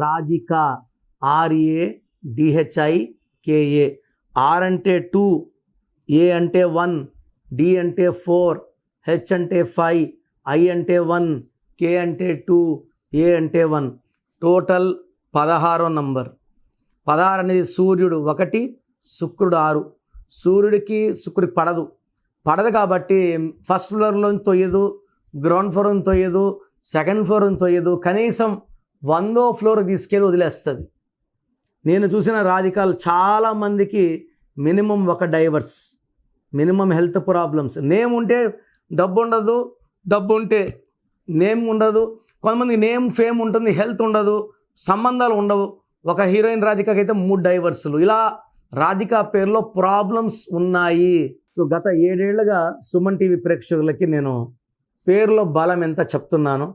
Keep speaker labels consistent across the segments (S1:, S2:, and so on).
S1: Radhika, RADHIKA. R అంటే 2, A అంటే 1, D అంటే 4, H అంటే 5, I అంటే 1, K అంటే 2, A అంటే 1. Total 16వ number. 16 అనేది సూర్యుడు 1, శుక్రుడు 6. సూర్యుడికి శుక్రుడికి పడదు కాబట్టి ఫస్ట్ ఫ్లోర్లో తొయ్యదు, గ్రౌండ్ ఫ్లోర్ తొయ్యదు, సెకండ్ ఫ్లోర్ తొయ్యదు, కనీసం 100వ ఫ్లోర్ తీసుకెళ్ళి వదిలేస్తుంది. నేను చూసిన రాధికాలు చాలామందికి మినిమం ఒక divorce, minimum health problems. Name ఉంటే డబ్బు ఉండదు, డబ్బు ఉంటే నేమ్ ఉండదు. కొంతమంది నేమ్ ఫేమ్ ఉంటుంది, హెల్త్ ఉండదు, సంబంధాలు ఉండవు. ఒక హీరోయిన్ రాధికకి అయితే 3 డైవర్సులు. ఇలా రాధిక పేరులో ప్రాబ్లమ్స్ ఉన్నాయి. సో గత 7 ఏళ్లుగా సుమన్ టీవీ ప్రేక్షకులకి నేను పేరులో బలం ఎంత చెప్తున్నాను.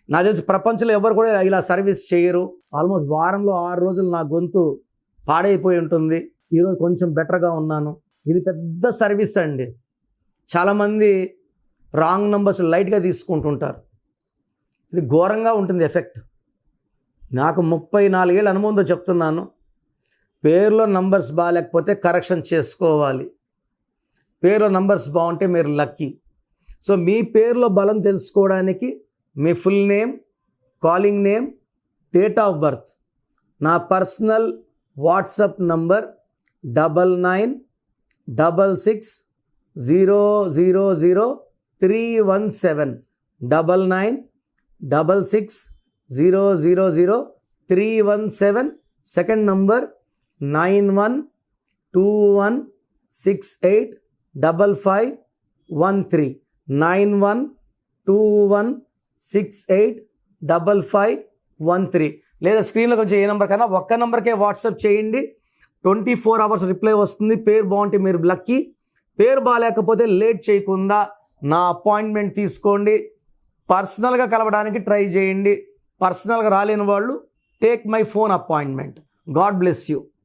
S1: నాకు తెలిసి ప్రపంచంలో ఎవరు కూడా ఇలా సర్వీస్ చేయరు. ఆల్మోస్ట్ వారంలో 6 రోజులు నా గొంతు పాడైపోయి ఉంటుంది. ఈరోజు కొంచెం బెటర్గా ఉన్నాను. ఇది పెద్ద సర్వీస్ అండి. చాలామంది రాంగ్ నంబర్స్ లైట్గా తీసుకుంటుంటారు. ఇది ఘోరంగా ఉంటుంది ఎఫెక్ట్. నాకు 34 ఏళ్ళ అనుభవంతో చెప్తున్నాను. పేరులో నంబర్స్ బాగాలేకపోతే కరెక్షన్ చేసుకోవాలి. పేరులో నంబర్స్ బాగుంటే మీరు లక్కీ. సో మీ పేరులో బలం తెలుసుకోవడానికి మీ full name, calling name, date of birth, నా personal WhatsApp number 9966000317 9966000317. Second number 9121685513 9121685513. లేదా స్క్రీన్లో కొంచెం ఏ నెంబర్ కన్నా ఒక్క నెంబర్కే వాట్సాప్ చేయండి. 24 అవర్స్ రిప్లై వస్తుంది. పేరు బాగుంటే మీరు లక్కీ. పేరు బాగాలేకపోతే లేట్ చేయకుండా నా అపాయింట్మెంట్ తీసుకోండి. పర్సనల్గా కలవడానికి ట్రై చేయండి. పర్సనల్గా రాలేని వాళ్ళు take my phone appointment. God bless you.